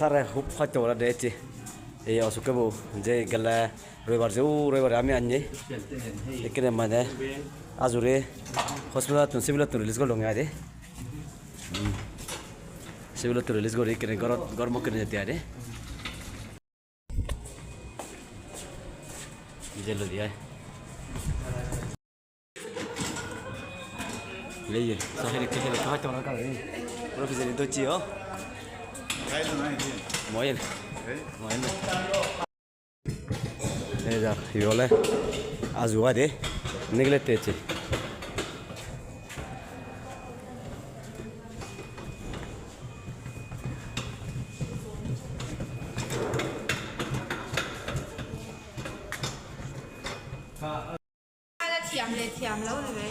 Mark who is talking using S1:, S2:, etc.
S1: 사람 활동을 했지. 이 osukke 뭐 이제 갈라 로이버 아미 아니. 이렇게 만에 아주레 호스피탈 돈 시빌라 돈 릴리즈 고ilongge 아데. 시빌라 돈 릴리즈 고리 이렇게 거 먹는 데 아데. 이제 로디야. 레이 사회를 계속 활동을 할까 그래. 프로페서님 도지요? 뭐야? 네, 자, 이거래. 아주 와대. 네글렉트했지.
S2: Thiểm lâu rồi đấy.